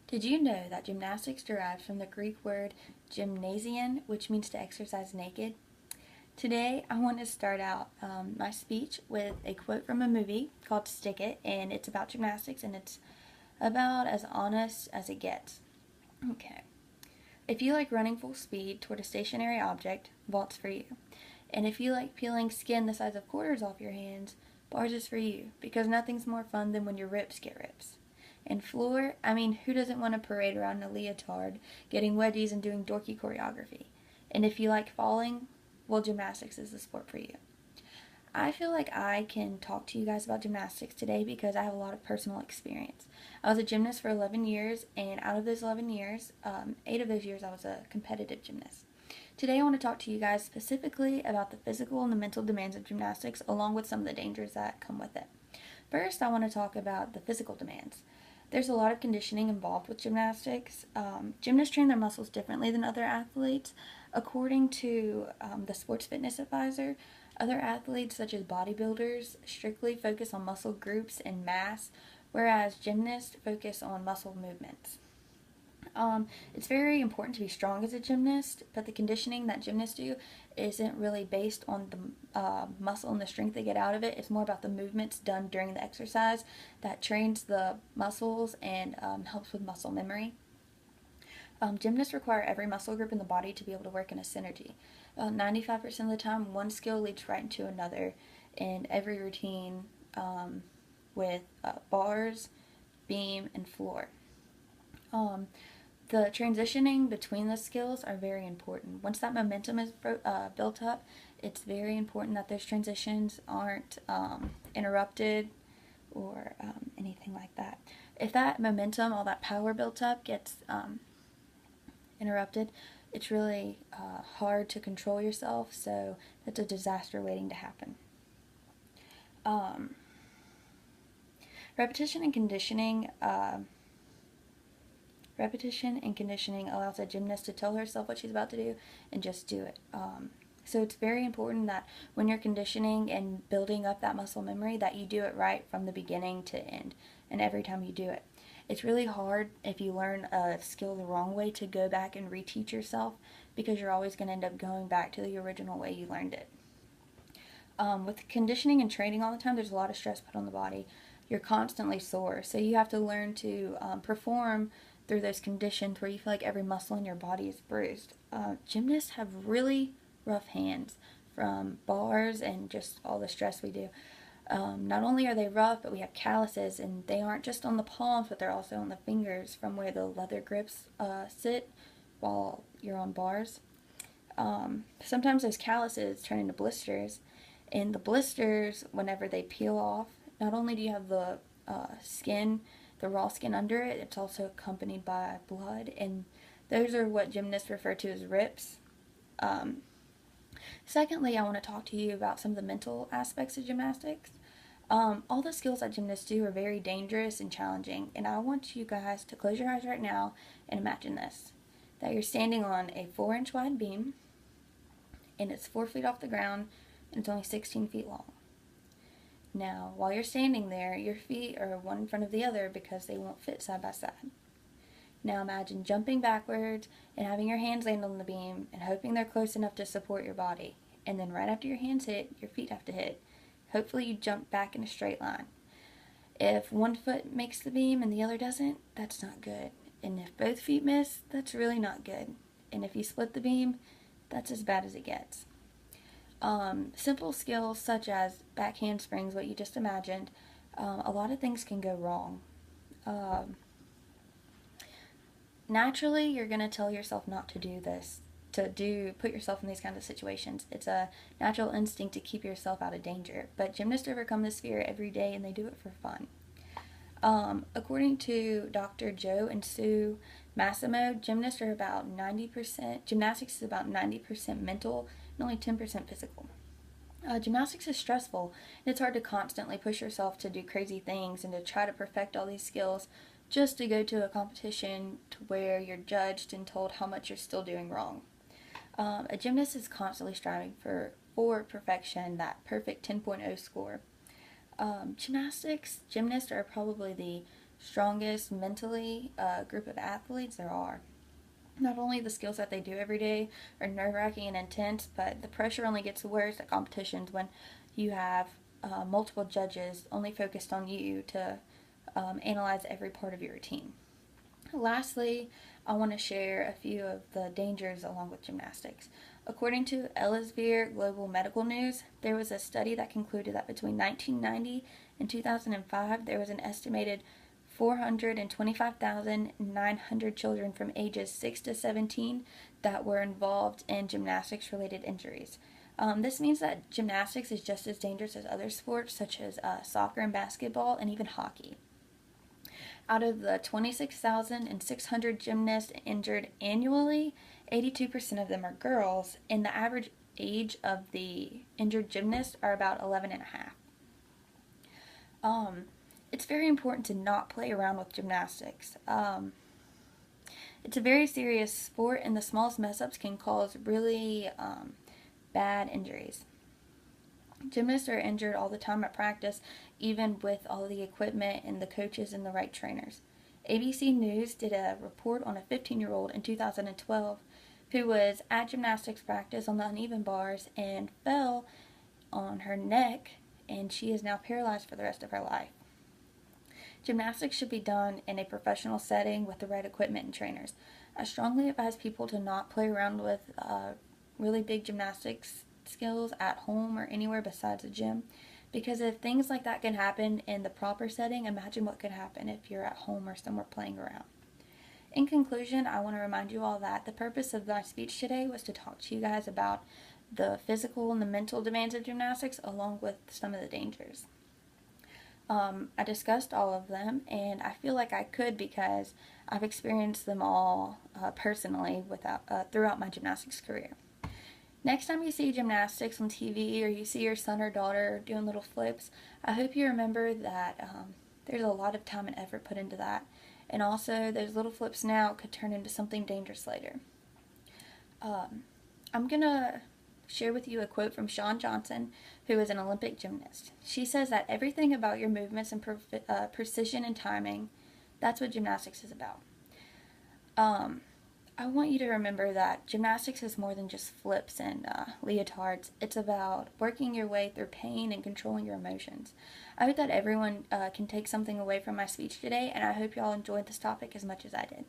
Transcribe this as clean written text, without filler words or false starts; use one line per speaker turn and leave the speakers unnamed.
Did you know that gymnastics derives from the Greek word gymnasium, which means to exercise naked? Today, I want to start out my speech with a quote from a movie called Stick It, and it's about gymnastics, and it's about as honest as it gets. Okay. If you like running full speed toward a stationary object, vault's for you. And if you like peeling skin the size of quarters off your hands, bars is for you, because nothing's more fun than when your ribs get rips. And floor, who doesn't want to parade around in a leotard, getting wedgies and doing dorky choreography? And if you like falling, well, gymnastics is the sport for you. I feel like I can talk to you guys about gymnastics today because I have a lot of personal experience. I was a gymnast for 11 years, and out of those 11 years, 8 of those years I was a competitive gymnast. Today I want to talk to you guys specifically about the physical and the mental demands of gymnastics, along with some of the dangers that come with it. First, I want to talk about the physical demands. There's a lot of conditioning involved with gymnastics. Gymnasts train their muscles differently than other athletes. According to the Sports Fitness Advisor, other athletes, such as bodybuilders, strictly focus on muscle groups and mass, whereas gymnasts focus on muscle movements. It's very important to be strong as a gymnast, but the conditioning that gymnasts do isn't really based on the muscle and the strength they get out of it. It's more about the movements done during the exercise that trains the muscles and helps with muscle memory. Gymnasts require every muscle group in the body to be able to work in a synergy. 95% of the time, one skill leads right into another in every routine with bars, beam, and floor. The transitioning between the skills are very important. Once that momentum is built up, it's very important that those transitions aren't interrupted or anything like that. If that momentum, all that power built up, gets interrupted, it's really hard to control yourself, so that's a disaster waiting to happen. Repetition and conditioning allows a gymnast to tell herself what she's about to do and just do it. So it's very important that when you're conditioning and building up that muscle memory, that you do it right from the beginning to end and every time you do it. It's really hard if you learn a skill the wrong way to go back and reteach yourself, because you're always going to end up going back to the original way you learned it. With conditioning and training all the time, there's a lot of stress put on the body. You're constantly sore, so you have to learn to perform through those conditions where you feel like every muscle in your body is bruised. Gymnasts have really rough hands from bars and just all the stress we do. Not only are they rough, but we have calluses, and they aren't just on the palms, but they're also on the fingers from where the leather grips sit while you're on bars. Sometimes those calluses turn into blisters, and the blisters, whenever they peel off, not only do you have the skin, the raw skin under it, it's also accompanied by blood, and those are what gymnasts refer to as rips. Secondly, I want to talk to you about some of the mental aspects of gymnastics. All the skills that gymnasts do are very dangerous and challenging, and I want you guys to close your eyes right now and imagine this: that you're standing on a 4-inch wide beam, and it's 4 feet off the ground, and it's only 16 feet long. Now, while you're standing there, your feet are one in front of the other because they won't fit side by side. Now imagine jumping backwards and having your hands land on the beam and hoping they're close enough to support your body. And then right after your hands hit, your feet have to hit. Hopefully you jump back in a straight line. If one foot makes the beam and the other doesn't, that's not good. And if both feet miss, that's really not good. And if you split the beam, that's as bad as it gets. Simple skills such as back handsprings, what you just imagined, a lot of things can go wrong. Naturally, you're going to tell yourself not to do this, put yourself in these kinds of situations. It's a natural instinct to keep yourself out of danger, but gymnasts overcome this fear every day, and they do it for fun. According to Dr. Joe and Sue Massimo, gymnastics is about 90% mental and only 10% physical. Gymnastics is stressful, and it's hard to constantly push yourself to do crazy things and to try to perfect all these skills just to go to a competition to where you're judged and told how much you're still doing wrong. A gymnast is constantly striving for perfection, that perfect 10.0 score. Gymnasts are probably the strongest mentally group of athletes there are. Not only the skills that they do every day are nerve-wracking and intense, but the pressure only gets worse at competitions when you have multiple judges only focused on you to analyze every part of your routine. Lastly, I want to share a few of the dangers along with gymnastics. According to Elsevier Global Medical News, there was a study that concluded that between 1990 and 2005, there was an estimated 425,900 children from ages 6 to 17 that were involved in gymnastics-related injuries. This means that gymnastics is just as dangerous as other sports such as soccer and basketball and even hockey. Out of the 26,600 gymnasts injured annually, 82% of them are girls, and the average age of the injured gymnasts are about 11 and a half. It's very important to not play around with gymnastics. It's a very serious sport, and the smallest mess-ups can cause really bad injuries. Gymnasts are injured all the time at practice, even with all the equipment and the coaches and the right trainers. ABC News did a report on a 15-year-old in 2012 who was at gymnastics practice on the uneven bars and fell on her neck, and she is now paralyzed for the rest of her life. Gymnastics should be done in a professional setting with the right equipment and trainers. I strongly advise people to not play around with really big gymnastics skills at home or anywhere besides a gym, because if things like that can happen in the proper setting, imagine what could happen if you're at home or somewhere playing around. In conclusion, I want to remind you all that the purpose of my speech today was to talk to you guys about the physical and the mental demands of gymnastics along with some of the dangers. I discussed all of them, and I feel like I could because I've experienced them all personally throughout my gymnastics career. Next time you see gymnastics on TV or you see your son or daughter doing little flips, I hope you remember that there's a lot of time and effort put into that. And also, those little flips now could turn into something dangerous later. I'm going to share with you a quote from Shawn Johnson, who is an Olympic gymnast. She says that everything about your movements and precision and timing, that's what gymnastics is about. I want you to remember that gymnastics is more than just flips and leotards. It's about working your way through pain and controlling your emotions. I hope that everyone can take something away from my speech today, and I hope y'all enjoyed this topic as much as I did.